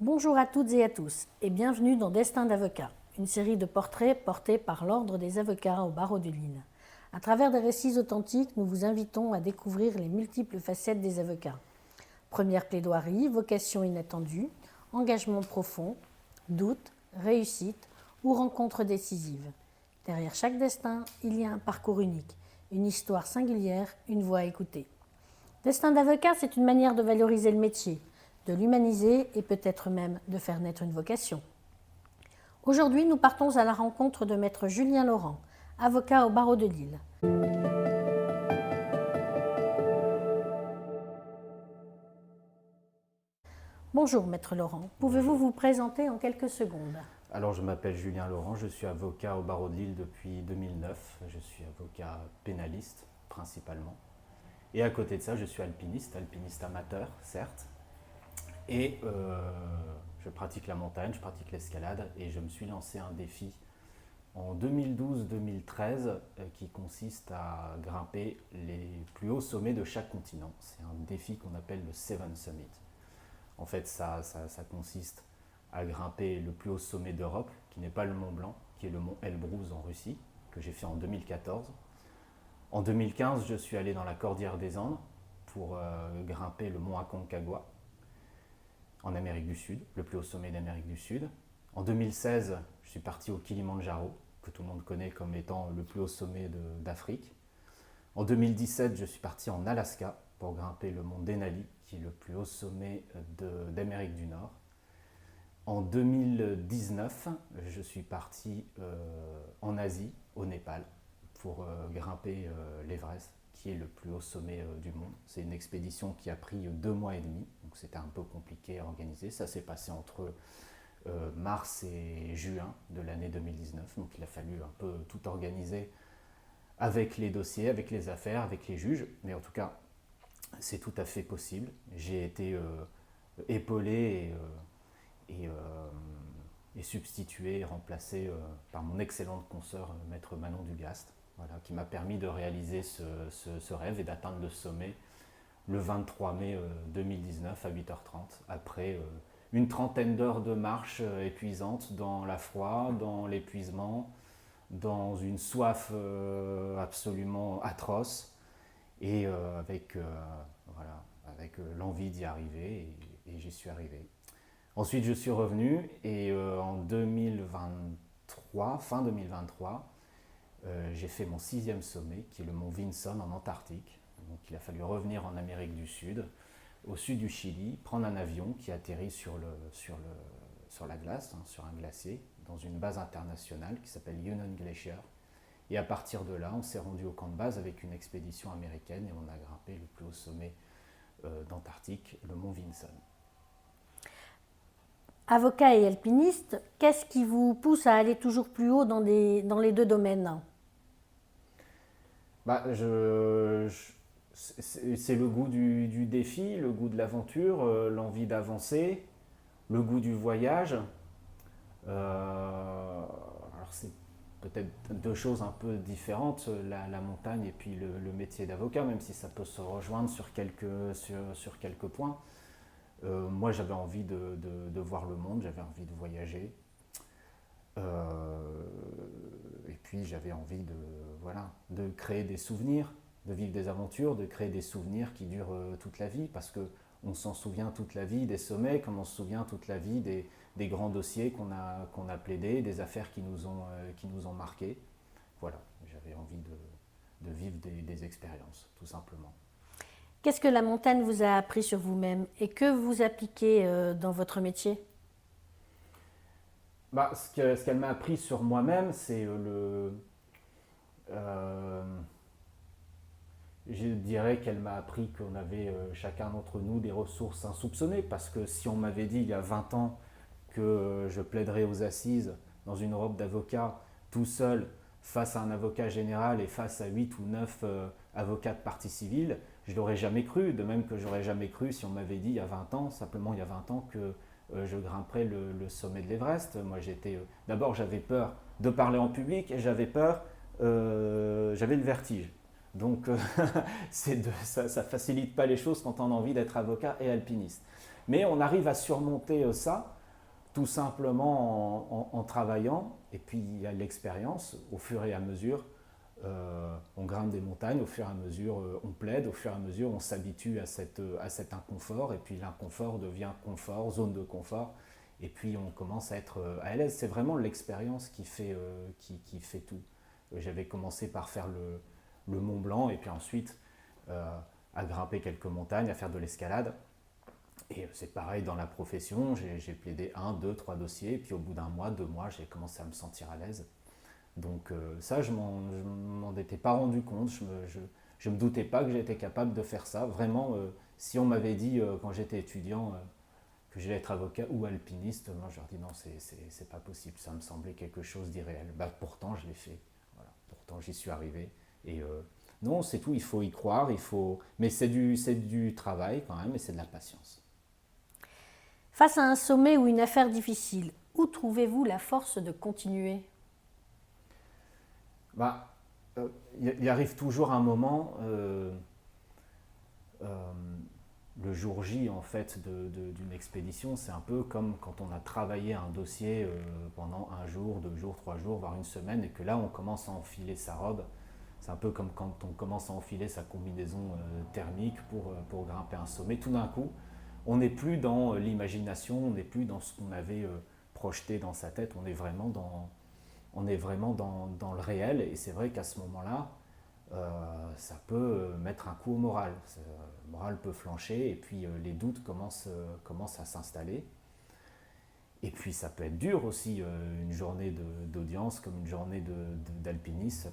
Bonjour à toutes et à tous et bienvenue dans Destin d'avocat, une série de portraits portés par l'Ordre des avocats au barreau de Lille. À travers des récits authentiques, nous vous invitons à découvrir les multiples facettes des avocats. Première plaidoirie, vocation inattendue, engagement profond, doute, réussite ou rencontre décisive. Derrière chaque destin, il y a un parcours unique, une histoire singulière, une voix écoutée. Destin d'avocat, c'est une manière de valoriser le métier, de l'humaniser et peut-être même de faire naître une vocation. Aujourd'hui, nous partons à la rencontre de maître Julien Laurent, avocat au barreau de Lille. Bonjour maître Laurent, pouvez-vous vous présenter en quelques secondes? Alors je m'appelle Julien Laurent, je suis avocat au barreau de Lille depuis 2009. Je suis avocat pénaliste principalement. Et à côté de ça, je suis alpiniste amateur certes. Et je pratique la montagne, je pratique l'escalade et je me suis lancé un défi en 2012-2013 qui consiste à grimper les plus hauts sommets de chaque continent. C'est un défi qu'on appelle le Seven Summit. En fait, ça consiste à grimper le plus haut sommet d'Europe, qui n'est pas le Mont Blanc, qui est le Mont Elbrus en Russie, que j'ai fait en 2014. En 2015, je suis allé dans la Cordillère des Andes pour grimper le Mont Aconcagua en Amérique du Sud, le plus haut sommet d'Amérique du Sud. En 2016, je suis parti au Kilimandjaro, que tout le monde connaît comme étant le plus haut sommet d'Afrique. En 2017, je suis parti en Alaska pour grimper le mont Denali, qui est le plus haut sommet d'Amérique du Nord. En 2019, je suis parti en Asie, au Népal, pour grimper l'Everest, qui est le plus haut sommet du monde. C'est une expédition qui a pris 2 mois et demi, donc c'était un peu compliqué à organiser. Ça s'est passé entre mars et juin de l'année 2019, donc il a fallu un peu tout organiser avec les dossiers, avec les affaires, avec les juges, mais en tout cas, c'est tout à fait possible. J'ai été épaulé et substitué et remplacé par mon excellente consoeur, maître Manon Dugast, voilà, qui m'a permis de réaliser ce rêve et d'atteindre le sommet le 23 mai 2019 à 8h30, après une trentaine d'heures de marche épuisante dans la froid, dans l'épuisement, dans une soif absolument atroce et avec l'envie d'y arriver et j'y suis arrivé. Ensuite, je suis revenu et en 2023, fin 2023, j'ai fait mon 6e sommet qui est le mont Vinson en Antarctique. Donc il a fallu revenir en Amérique du Sud, au sud du Chili, prendre un avion qui atterrit sur la glace, sur un glacier, dans une base internationale qui s'appelle Union Glacier. Et à partir de là, on s'est rendu au camp de base avec une expédition américaine et on a grimpé le plus haut sommet d'Antarctique, le mont Vinson. Avocat et alpiniste, qu'est-ce qui vous pousse à aller toujours plus haut dans les deux domaines? C'est le goût du défi, le goût de l'aventure, l'envie d'avancer, le goût du voyage. Alors c'est peut-être 2 choses un peu différentes, la montagne et puis le métier d'avocat, même si ça peut se rejoindre sur quelques points. Moi j'avais envie de voir le monde, j'avais envie de voyager. Et puis j'avais envie de créer des souvenirs, de vivre des aventures, de créer des souvenirs qui durent toute la vie, parce qu'on s'en souvient toute la vie des sommets, comme on se souvient toute la vie des grands dossiers qu'on a plaidés, des affaires qui nous ont marqués. Voilà, j'avais envie de vivre des expériences, tout simplement. Qu'est-ce que la montagne vous a appris sur vous-même et que vous appliquez dans votre métier? Ce qu'elle m'a appris sur moi-même, c'est je dirais qu'elle m'a appris qu'on avait chacun d'entre nous des ressources insoupçonnées, parce que si on m'avait dit il y a 20 ans que je plaiderais aux assises dans une robe d'avocat tout seul face à un avocat général et face à 8 ou 9 avocats de partie civile, je ne l'aurais jamais cru, de même que je n'aurais jamais cru si on m'avait dit il y a 20 ans, simplement il y a 20 ans, que je grimperais le sommet de l'Everest. Moi d'abord j'avais peur de parler en public et j'avais le vertige. Donc ça ne facilite pas les choses quand on a envie d'être avocat et alpiniste. Mais on arrive à surmonter ça tout simplement en travaillant, et puis il y a l'expérience, au fur et à mesure, on grimpe des montagnes, au fur et à mesure on plaide, au fur et à mesure on s'habitue à cet inconfort, et puis l'inconfort devient confort, zone de confort, et puis on commence à être à l'aise. C'est vraiment l'expérience qui fait tout. J'avais commencé par faire le Mont Blanc, et puis ensuite à grimper quelques montagnes, à faire de l'escalade. Et c'est pareil dans la profession, j'ai plaidé 1, 2, 3 dossiers, et puis au bout d'un mois, 2 mois, j'ai commencé à me sentir à l'aise. Donc ça, je m'en étais pas rendu compte, je me doutais pas que j'étais capable de faire ça. Vraiment, si on m'avait dit quand j'étais étudiant que j'allais être avocat ou alpiniste, moi je leur dis non, c'est pas possible, ça me semblait quelque chose d'irréel. Bah, pourtant, je l'ai fait, voilà. Pourtant j'y suis arrivé. Et non, c'est tout, il faut y croire, mais c'est du travail quand même, et c'est de la patience. Face à un sommet ou une affaire difficile, où trouvez-vous la force de continuer? Bah, il arrive toujours un moment, le jour J en fait d'une expédition, c'est un peu comme quand on a travaillé un dossier pendant 1 jour, 2 jours, 3 jours, voire une semaine, et que là on commence à enfiler sa robe. C'est un peu comme quand on commence à enfiler sa combinaison thermique pour grimper un sommet. Tout d'un coup, on n'est plus dans l'imagination, on n'est plus dans ce qu'on avait projeté dans sa tête, on est vraiment dans le réel. Et c'est vrai qu'à ce moment-là, ça peut mettre un coup au moral. Le moral peut flancher, et puis les doutes commencent à s'installer. Et puis ça peut être dur aussi, une journée d'audience comme une journée d'alpinisme,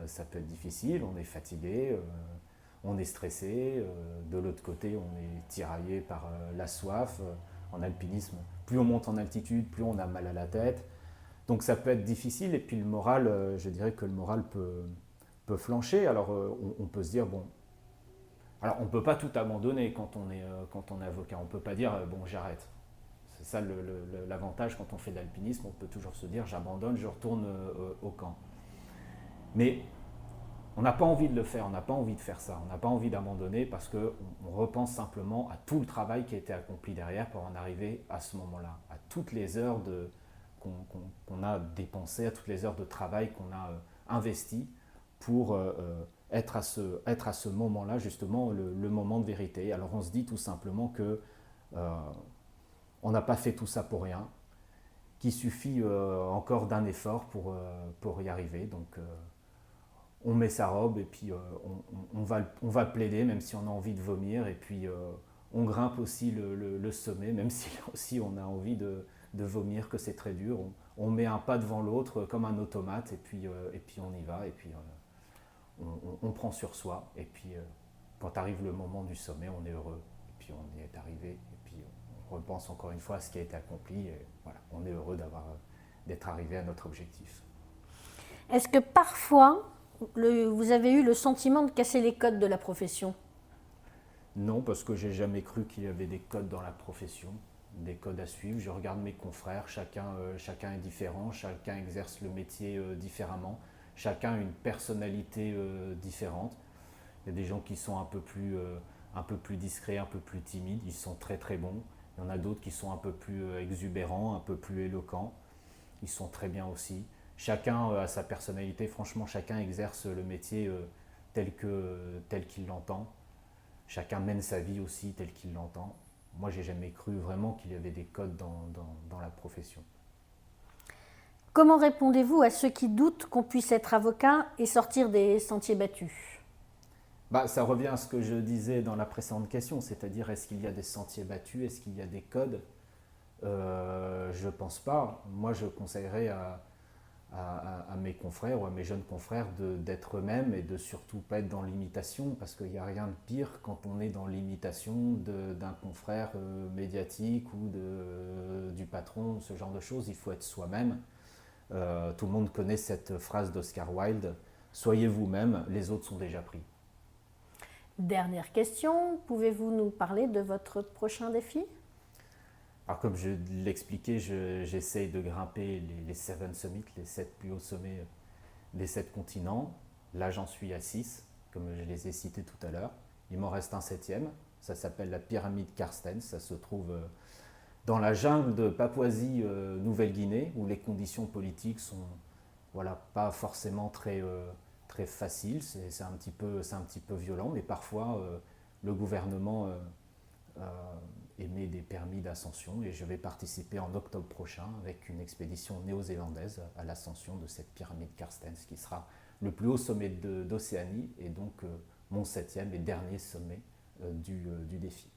ça peut être difficile, on est fatigué, on est stressé, de l'autre côté on est tiraillé par la soif. En alpinisme, plus on monte en altitude, plus on a mal à la tête. Donc ça peut être difficile, et puis le moral, je dirais que le moral peut flancher. Alors on peut se dire, bon, alors on ne peut pas tout abandonner quand on est avocat, on ne peut pas dire, bon j'arrête. C'est ça l'avantage quand on fait de l'alpinisme, on peut toujours se dire j'abandonne, je retourne au camp. Mais on n'a pas envie de le faire, on n'a pas envie de faire ça, on n'a pas envie d'abandonner, parce qu'on repense simplement à tout le travail qui a été accompli derrière pour en arriver à ce moment-là, à toutes les heures qu'on a dépensées, à toutes les heures de travail qu'on a investies pour être à ce moment-là, justement, le moment de vérité. Alors on se dit tout simplement que on n'a pas fait tout ça pour rien, qu'il suffit encore d'un effort pour y arriver. Donc on met sa robe, et puis on va plaider, même si on a envie de vomir, et puis on grimpe aussi le sommet, même si aussi on a envie de vomir, que c'est très dur. On met un pas devant l'autre comme un automate, et puis on y va, et puis on prend sur soi, et puis quand arrive le moment du sommet, on est heureux, et puis on y est arrivé, et puis on repense encore une fois à ce qui a été accompli, et voilà, on est heureux d'être arrivé à notre objectif. Est-ce que parfois, vous avez eu le sentiment de casser les codes de la profession? Non, parce que j'ai jamais cru qu'il y avait des codes dans la profession, des codes à suivre. Je regarde mes confrères, chacun est différent, chacun exerce le métier différemment, chacun a une personnalité différente. Il y a des gens qui sont un peu plus discrets, un peu plus timides, ils sont très très bons. Il y en a d'autres qui sont un peu plus exubérants, un peu plus éloquents, ils sont très bien aussi. Chacun a sa personnalité, franchement, chacun exerce le métier tel qu'il l'entend. Chacun mène sa vie aussi tel qu'il l'entend. Moi, j'ai jamais cru vraiment qu'il y avait des codes dans la profession. Comment répondez-vous à ceux qui doutent qu'on puisse être avocat et sortir des sentiers battus? Ça revient à ce que je disais dans la précédente question, c'est-à-dire, est-ce qu'il y a des sentiers battus, est-ce qu'il y a des codes? Je ne pense pas. Moi, je conseillerais à mes confrères ou à mes jeunes confrères d'être eux-mêmes, et de surtout pas être dans l'imitation, parce qu'il n'y a rien de pire quand on est dans l'imitation d'un confrère médiatique ou du patron, ce genre de choses. Il faut être soi-même. Tout le monde connaît cette phrase d'Oscar Wilde, soyez vous-même, les autres sont déjà pris. Dernière question, pouvez-vous nous parler de votre prochain défi? Alors, comme je l'expliquais, j'essaye de grimper les 7 summits, les 7 plus hauts sommets des 7 continents. Là, j'en suis à 6, comme je les ai cités tout à l'heure. Il m'en reste un 7e, Ça s'appelle la pyramide Carstens. Ça se trouve dans la jungle de Papouasie-Nouvelle-Guinée, où les conditions politiques sont pas forcément très faciles. C'est un petit peu violent, mais parfois le gouvernement émet des permis d'ascension et je vais participer en octobre prochain avec une expédition néo-zélandaise à l'ascension de cette pyramide Carstens qui sera le plus haut sommet d'Océanie et donc mon 7e et dernier sommet du défi.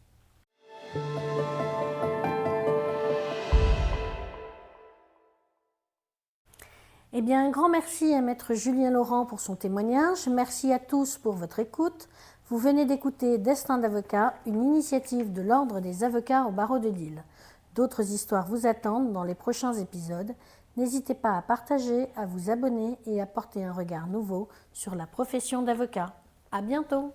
Eh bien, un grand merci à Maître Julien Laurent pour son témoignage. Merci à tous pour votre écoute. Vous venez d'écouter Destin d'avocat, une initiative de l'Ordre des avocats au barreau de Lille. D'autres histoires vous attendent dans les prochains épisodes. N'hésitez pas à partager, à vous abonner et à porter un regard nouveau sur la profession d'avocat. À bientôt!